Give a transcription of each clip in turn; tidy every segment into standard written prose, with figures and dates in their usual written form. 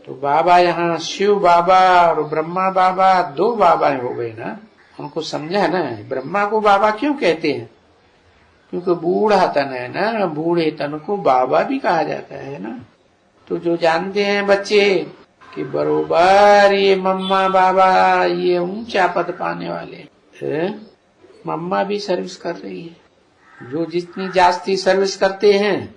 तो बाबा यहाँ शिव बाबा और ब्रह्मा बाबा दो बाबा हो गए ना, उनको समझा ना। ब्रह्मा को बाबा क्यों कहते हैं? क्योंकि बूढ़ा तन है ना, बूढ़े तन को बाबा भी कहा जाता है ना। तो जो जानते हैं बच्चे कि बरोबर ये मम्मा बाबा ये ऊंचा पद पाने वाले हैं, मम्मा भी सर्विस कर रही है। जो जितनी जास्ती सर्विस करते हैं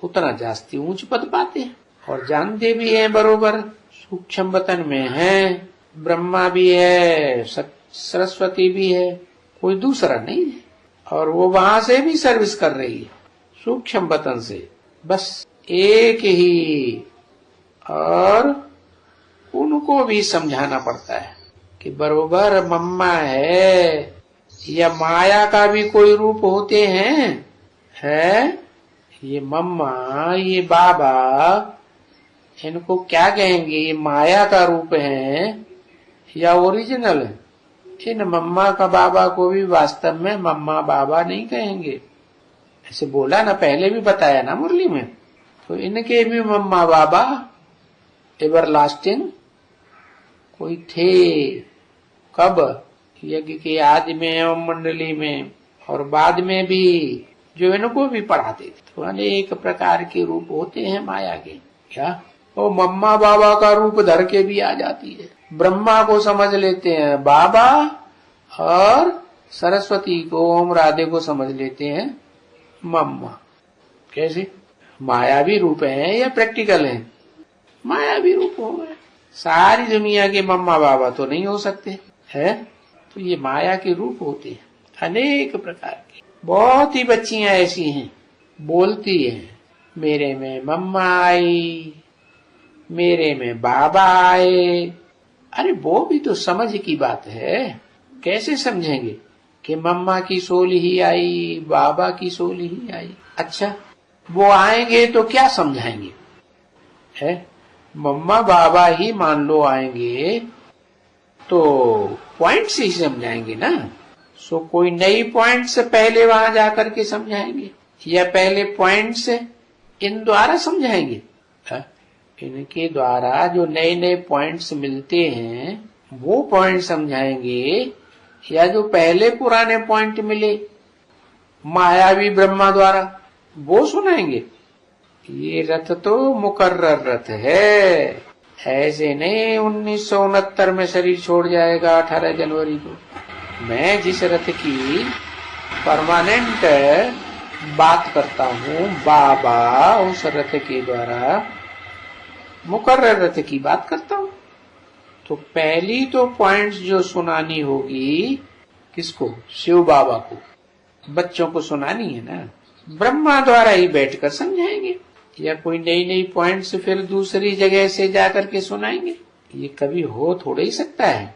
उतना जास्ती ऊंच पद पाते हैं। और जानते भी हैं बरोबर सूक्ष्म वतन में है, ब्रह्मा भी है, सरस्वती भी है, कोई दूसरा नहीं है। और वो वहां से भी सर्विस कर रही है सूक्ष्म वतन से, बस एक ही। और उनको भी समझाना पड़ता है कि बरोबर मम्मा है या माया का भी कोई रूप होते हैं, है ये मम्मा ये बाबा, इनको क्या कहेंगे? ये माया का रूप है या ओरिजिनल है? इन मम्मा का बाबा को भी वास्तव में मम्मा बाबा नहीं कहेंगे। ऐसे बोला ना, पहले भी बताया ना मुरली में। तो इनके भी मम्मा बाबा एवरलास्टिंग कोई थे। कब? यज्ञ के आदि में एवं मंडली में, और बाद में भी जो इनको भी पढ़ाते थे। तो अनेक प्रकार के रूप होते हैं माया के। क्या वो मम्मा बाबा का रूप धर के भी आ जाती है। ब्रह्मा को समझ लेते हैं बाबा, और सरस्वती को ओम राधे को समझ लेते हैं मम्मा। कैसे? मायावी रूप है या प्रैक्टिकल है? मायावी रूप हो गए। सारी दुनिया के मम्मा बाबा तो नहीं हो सकते है, तो ये माया के रूप होते हैं अनेक प्रकार के। बहुत ही बच्चियां ऐसी हैं, बोलती हैं मेरे में मम्मा आई, मेरे में बाबा आए। अरे वो भी तो समझ की बात है। कैसे समझेंगे कि मम्मा की सोल ही आई, बाबा की सोल ही आई? अच्छा, वो आएंगे तो क्या समझाएंगे? है मम्मा बाबा ही मान लो आएंगे तो पॉइंट से ही समझाएंगे ना। सो कोई नई पॉइंट से पहले वहां जाकर के समझाएंगे, या पहले पॉइंट से इन द्वारा समझाएंगे? इनके द्वारा जो नए नए पॉइंट्स मिलते हैं वो पॉइंट समझाएंगे, या जो पहले पुराने पॉइंट मिले मायावी ब्रह्मा द्वारा वो सुनाएंगे? ये रथ तो मुकर्रर रथ है, ऐसे नहीं 1969 में शरीर छोड़ जाएगा 18 जनवरी को। मैं जिस रथ की परमानेंट बात करता हूँ बाबा, उस रथ के द्वारा मुकर्रर रथ की बात करता हूँ। तो पहली तो पॉइंट्स जो सुनानी होगी किसको? शिव बाबा को। बच्चों को सुनानी है ना, ब्रह्मा द्वारा ही बैठकर समझाएंगे, या कोई नई नई पॉइंट्स फिर दूसरी जगह से जाकर के सुनाएंगे? ये कभी हो थोड़ा ही सकता है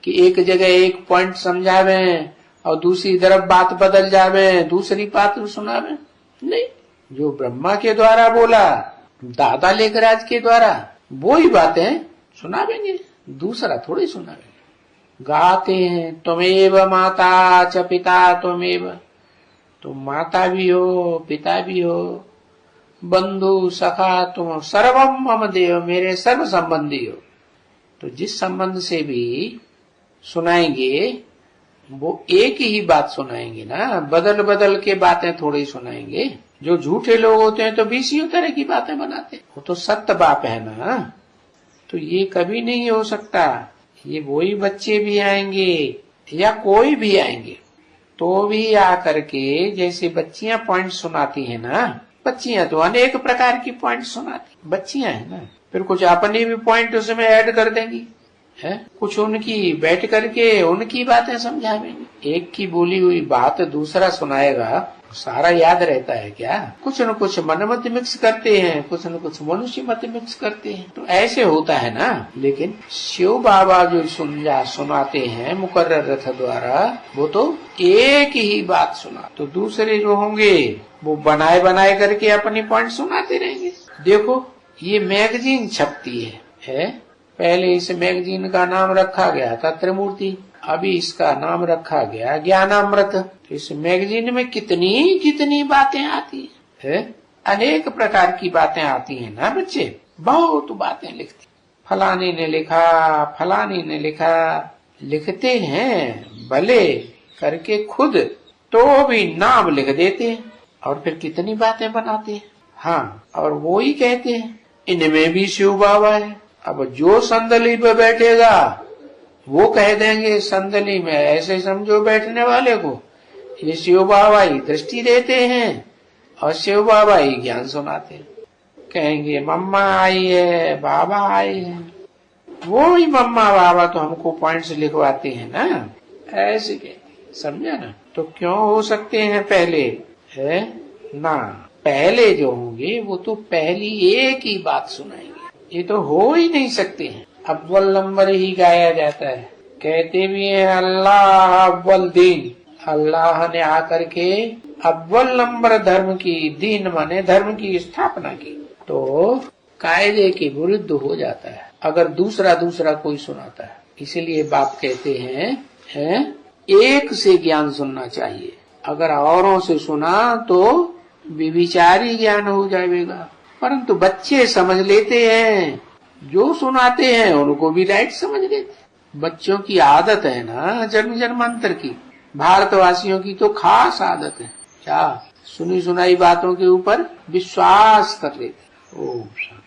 कि एक जगह एक पॉइंट समझावे और दूसरी तरफ बात बदल जावे, दूसरी बात सुनावे। नहीं, जो ब्रह्मा के द्वारा बोला, दादा लेखराज के द्वारा, वो ही बातें सुनावेंगे, दूसरा थोड़ी सुनावेंगे। गाते हैं त्वमेव माता च पिता त्वमेव, तुम माता भी हो पिता भी हो, बंधु सखा तुम, सर्वम मम देव, मेरे सर्व संबंधी हो। तो जिस संबंध से भी सुनाएंगे वो एक ही बात सुनाएंगे ना, बदल बदल के बातें थोड़ी सुनाएंगे। जो झूठे लोग होते हैं तो 20 तरह की बातें बनाते हैं, वो तो सत्य बाप है ना। तो ये कभी नहीं हो सकता। ये वही बच्चे भी आएंगे या कोई भी आएंगे तो भी आकर के, जैसे बच्चियां पॉइंट सुनाती है ना, बच्चियां तो अनेक प्रकार की पॉइंट सुनाती, बच्चियां है ना, फिर कुछ अपनी भी पॉइंट उसमें ऐड कर देंगी, है कुछ उनकी बैठ करके उनकी बातें समझावेंगे। एक की बोली हुई बात दूसरा सुनाएगा, सारा याद रहता है क्या? कुछ न कुछ मन मत मिक्स करते हैं, कुछ न कुछ मनुष्य मत मिक्स करते हैं, तो ऐसे होता है ना। लेकिन शिव बाबा जो सुनाते हैं मुकर्रर रथ द्वारा, वो तो एक ही बात सुना, तो दूसरे जो होंगे वो बनाए बनाए करके अपनी पॉइंट सुनाते रहेंगे। देखो ये मैगजीन छपती है, पहले इस मैगजीन का नाम रखा गया था त्रिमूर्ति, अभी इसका नाम रखा गया ज्ञानामृत। तो इस मैगजीन में कितनी कितनी बातें आती है, अनेक प्रकार की बातें आती हैं ना बच्चे। बहुत बातें लिखते, फलाने ने लिखा, फलाने ने लिखा, लिखते हैं भले करके खुद, तो भी नाम लिख देते हैं और फिर कितनी बातें बनाते हैं। हाँ, और वो ही कहते हैं इनमें भी शिव बाबा है। अब जो संदली पे बैठेगा वो कह देंगे संदली में ऐसे समझो बैठने वाले को ये शिव बाबा ही दृष्टि देते हैं और शिव बाबा ही ज्ञान सुनाते हैं। कहेंगे मम्मा आई है, बाबा आए हैं, वो ही मम्मा बाबा तो हमको पॉइंट्स लिखवाते हैं ना, ऐसे कहते, समझा ना। तो क्यों हो सकते हैं पहले, है ना, पहले जो होंगे वो तो पहली एक ही बात सुनाएंगे, ये तो हो ही नहीं सकते हैं। अव्वल नंबर ही गाया जाता है, कहते भी है अल्लाह अव्वल दीन, अल्लाह ने आकर के अव्वल नंबर धर्म की, दीन माने धर्म की स्थापना की, तो कायदे के विरुद्ध हो जाता है अगर दूसरा कोई सुनाता है। इसीलिए बाप कहते हैं एक से ज्ञान सुनना चाहिए, अगर औरों से सुना तो विविचारी ज्ञान हो जाएगा। परंतु बच्चे समझ लेते हैं, जो सुनाते हैं उनको भी राइट समझ लेते हैं। बच्चों की आदत है ना जन्म जन्मांतर की, भारतवासियों की तो खास आदत है, क्या सुनी सुनाई बातों के ऊपर विश्वास कर लेते। ओम शांति।